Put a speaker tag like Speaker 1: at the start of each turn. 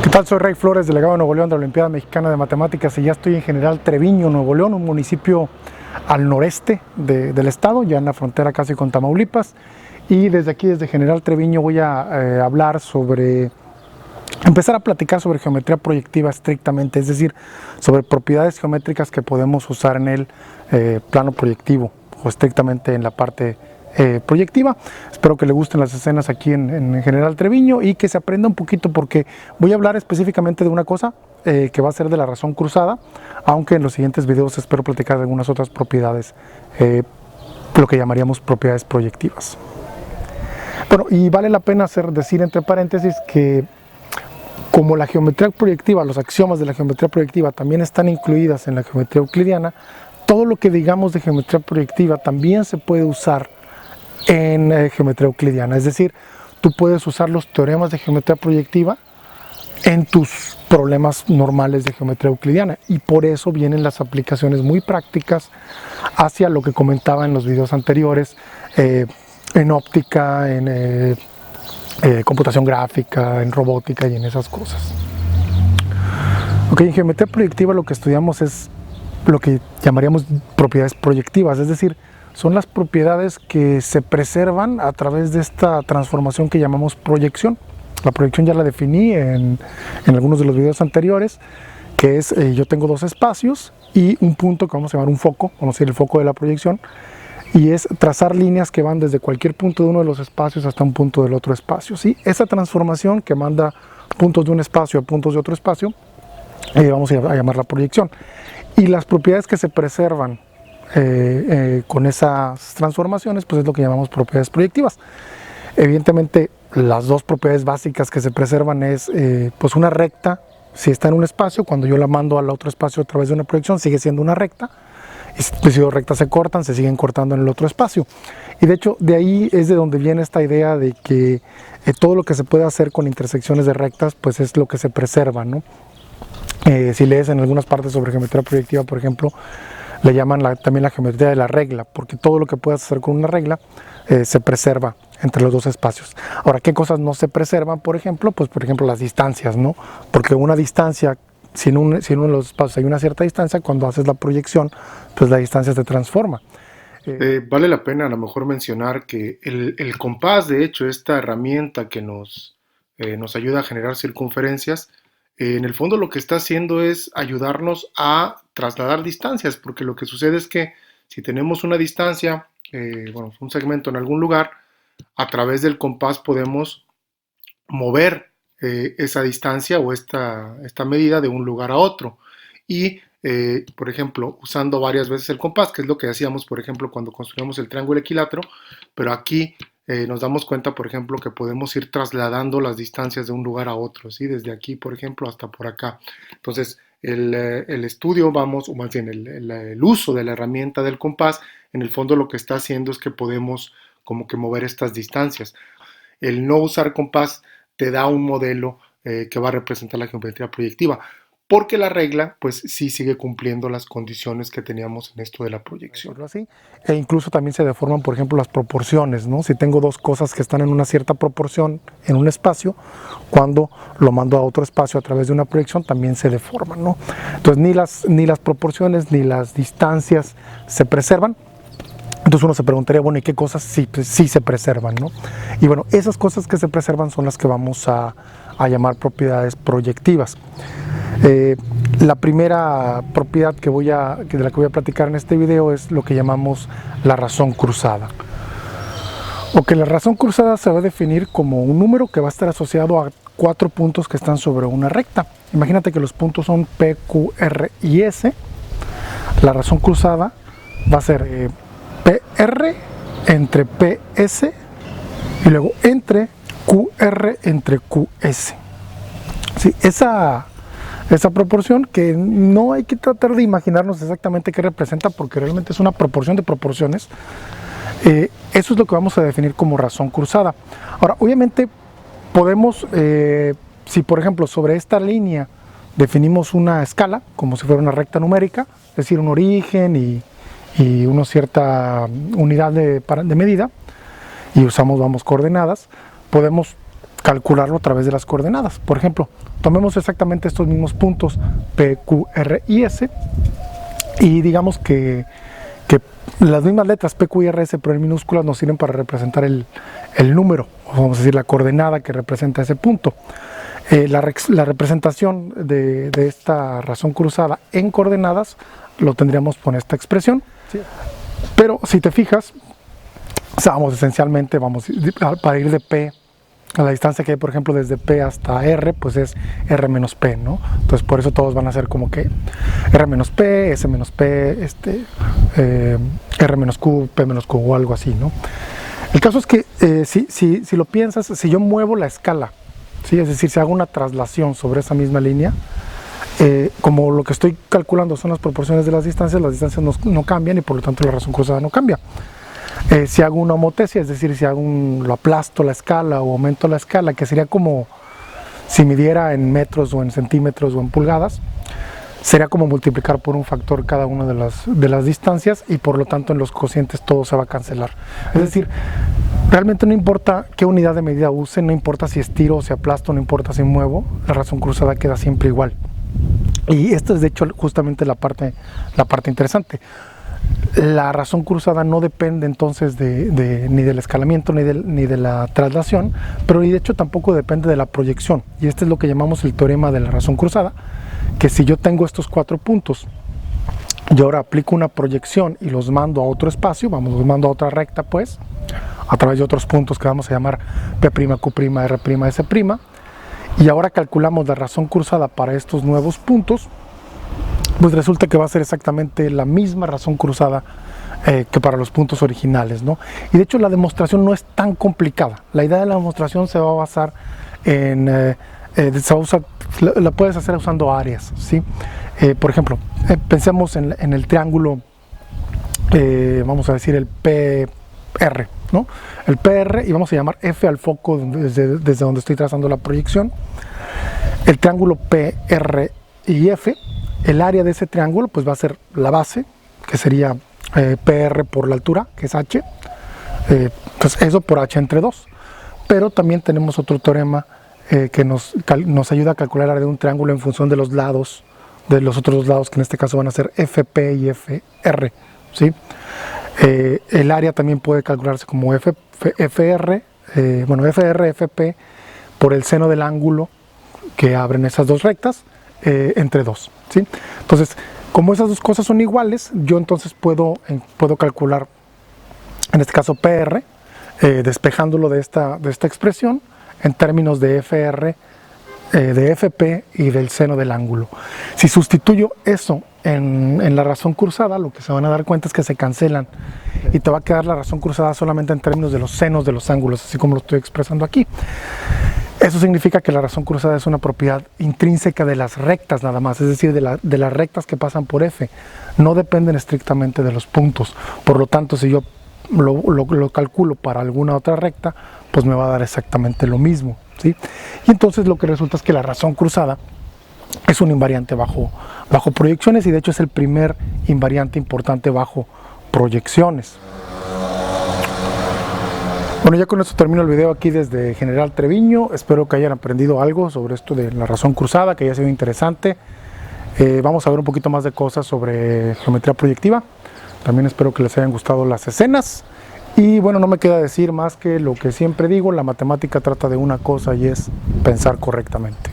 Speaker 1: ¿Qué tal? Soy Ray Flores, delegado de Nuevo León de la Olimpiada Mexicana de Matemáticas, y ya estoy en General Treviño, Nuevo León, un municipio al noreste del estado, ya en la frontera casi con Tamaulipas. Y desde aquí, desde General Treviño, voy a hablar sobre, empezar a platicar sobre geometría proyectiva estrictamente, es decir, sobre propiedades geométricas que podemos usar en el plano proyectivo o estrictamente en la parte proyectiva. Espero que le gusten las escenas aquí en General Treviño y que se aprenda un poquito, porque voy a hablar específicamente de una cosa que va a ser de la razón cruzada, aunque en los siguientes videos espero platicar de algunas otras propiedades, lo que llamaríamos propiedades proyectivas. Bueno, y vale la pena decir entre paréntesis que como la geometría proyectiva, los axiomas de la geometría proyectiva también están incluidas en la geometría euclidiana, todo lo que digamos de geometría proyectiva también se puede usar en geometría euclidiana. Es decir, tú puedes usar los teoremas de geometría proyectiva en tus problemas normales de geometría euclidiana, y por eso vienen las aplicaciones muy prácticas hacia lo que comentaba en los videos anteriores, en óptica, en computación gráfica, en robótica y en esas cosas. Ok, en geometría proyectiva lo que estudiamos es lo que llamaríamos propiedades proyectivas, es decir, son las propiedades que se preservan a través de esta transformación que llamamos proyección. La proyección ya la definí en algunos de los videos anteriores, que es, yo tengo dos espacios y un punto que vamos a llamar un foco, vamos a decir el foco de la proyección, y es trazar líneas que van desde cualquier punto de uno de los espacios hasta un punto del otro espacio, ¿sí? Esa transformación que manda puntos de un espacio a puntos de otro espacio, vamos a llamarla proyección. Y las propiedades que se preservan con esas transformaciones, pues es lo que llamamos propiedades proyectivas. Evidentemente, las dos propiedades básicas que se preservan es pues una recta, si está en un espacio, cuando yo la mando al otro espacio a través de una proyección, sigue siendo una recta. Y si dos rectas se cortan, se siguen cortando en el otro espacio. Y de hecho, de ahí es de donde viene esta idea de que todo lo que se puede hacer con intersecciones de rectas, pues es lo que se preserva, ¿no? Si lees en algunas partes sobre geometría proyectiva, por ejemplo, le llaman también la geometría de la regla, porque todo lo que puedas hacer con una regla se preserva entre los dos espacios. Ahora, ¿qué cosas no se preservan, por ejemplo? Pues, por ejemplo, las distancias, ¿no? Porque una distancia, si en uno de los espacios hay una cierta distancia, cuando haces la proyección, pues la distancia se transforma.
Speaker 2: Vale la pena a lo mejor mencionar que el compás, de hecho, esta herramienta que nos ayuda a generar circunferencias, en el fondo lo que está haciendo es ayudarnos a trasladar distancias, porque lo que sucede es que si tenemos una distancia, bueno, un segmento en algún lugar, a través del compás podemos mover esa distancia o esta medida de un lugar a otro. Y, por ejemplo, usando varias veces el compás, que es lo que hacíamos, por ejemplo, cuando construíamos el triángulo equilátero, pero aquí nos damos cuenta, por ejemplo, que podemos ir trasladando las distancias de un lugar a otro, ¿sí? Desde aquí, por ejemplo, hasta por acá. Entonces, el estudio, vamos, o más bien el uso de la herramienta del compás, en el fondo lo que está haciendo es que podemos como que mover estas distancias. El no usar compás te da un modelo que va a representar la geometría proyectiva, porque la regla pues sí sigue cumpliendo las condiciones que teníamos en esto de la proyección.
Speaker 1: Así. E incluso también se deforman, por ejemplo, las proporciones, ¿no? Si tengo dos cosas que están en una cierta proporción en un espacio, cuando lo mando a otro espacio a través de una proyección también se deforman, ¿no? Entonces ni las proporciones ni las distancias se preservan. Entonces uno se preguntaría, bueno, ¿y qué cosas sí se preservan, ¿no? Y bueno, esas cosas que se preservan son las que vamos a llamar propiedades proyectivas. La primera propiedad de la que voy a platicar en este video es lo que llamamos la razón cruzada. La razón cruzada se va a definir como un número que va a estar asociado a cuatro puntos que están sobre una recta. Imagínate que los puntos son P, Q, R y S. La razón cruzada va a ser PR entre PS y luego entre QR entre QS. Sí, esa proporción, que no hay que tratar de imaginarnos exactamente qué representa, porque realmente es una proporción de proporciones, eso es lo que vamos a definir como razón cruzada. Ahora, obviamente podemos, si por ejemplo sobre esta línea definimos una escala, como si fuera una recta numérica, es decir, un origen y una cierta unidad de medida, y usamos, coordenadas, podemos calcularlo a través de las coordenadas. Por ejemplo, tomemos exactamente estos mismos puntos P, Q, R y S y digamos que las mismas letras P, Q y R, S, pero en minúsculas nos sirven para representar el número, o vamos a decir la coordenada que representa ese punto. La representación de esta razón cruzada en coordenadas lo tendríamos con esta expresión, sí. Pero si te fijas, vamos esencialmente, para ir de P a la distancia que hay, por ejemplo, desde P hasta R, pues es R menos P, ¿no? Entonces por eso todos van a ser como que R menos P, S menos P, R menos Q, P menos Q o algo así, ¿no? El caso es que si lo piensas, si yo muevo la escala, ¿sí? Es decir, si hago una traslación sobre esa misma línea, como lo que estoy calculando son las proporciones de las distancias no cambian y por lo tanto la razón cruzada no cambia. Si hago una homotesia, es decir, si lo aplasto la escala o aumento la escala, que sería como si midiera en metros o en centímetros o en pulgadas, sería como multiplicar por un factor cada una de las distancias y por lo tanto en los cocientes todo se va a cancelar. Es decir, realmente no importa qué unidad de medida use, no importa si estiro o si aplasto, no importa si muevo, la razón cruzada queda siempre igual. Y esto es de hecho justamente la parte interesante. La razón cruzada no depende entonces ni del escalamiento ni de la traslación, pero de hecho tampoco depende de la proyección. Y este es lo que llamamos el teorema de la razón cruzada, que si yo tengo estos 4 puntos, yo ahora aplico una proyección y los mando a otro espacio, los mando a otra recta pues, a través de otros puntos que vamos a llamar P', Q', R', S', y ahora calculamos la razón cruzada para estos nuevos puntos, pues resulta que va a ser exactamente la misma razón cruzada que para los puntos originales, ¿no? Y de hecho la demostración no es tan complicada. La idea de la demostración se va a basar en... la puedes hacer usando áreas, ¿sí? Por ejemplo, pensemos en el triángulo, vamos a decir el PR, ¿no? El PR, y vamos a llamar F al foco desde donde estoy trazando la proyección. El triángulo PR y F, el área de ese triángulo pues va a ser la base, que sería PR por la altura, que es H, entonces eso por H entre 2. Pero también tenemos otro teorema que nos ayuda a calcular el área de un triángulo en función de los lados, de los otros dos lados, que en este caso van a ser FP y FR, ¿sí? El área también puede calcularse como FR, FP por el seno del ángulo que abren esas dos rectas entre 2, ¿sí? Entonces, como esas dos cosas son iguales, yo entonces puedo calcular, en este caso PR, despejándolo de esta expresión en términos de FR, de FP y del seno del ángulo. Si sustituyo eso en la razón cruzada, lo que se van a dar cuenta es que se cancelan y te va a quedar la razón cruzada solamente en términos de los senos de los ángulos, así como lo estoy expresando aquí. Eso significa que la razón cruzada es una propiedad intrínseca de las rectas nada más, es decir, de las rectas que pasan por F. No dependen estrictamente de los puntos. Por lo tanto, si yo lo calculo para alguna otra recta, pues me va a dar exactamente lo mismo, ¿sí? Y entonces lo que resulta es que la razón cruzada es un invariante bajo proyecciones, y de hecho es el primer invariante importante bajo proyecciones. Bueno, ya con esto termino el video aquí desde General Treviño. Espero que hayan aprendido algo sobre esto de la razón cruzada, que haya sido interesante. Vamos a ver un poquito más de cosas sobre geometría proyectiva. También espero que les hayan gustado las escenas. Y bueno, no me queda decir más que lo que siempre digo: la matemática trata de una cosa, y es pensar correctamente.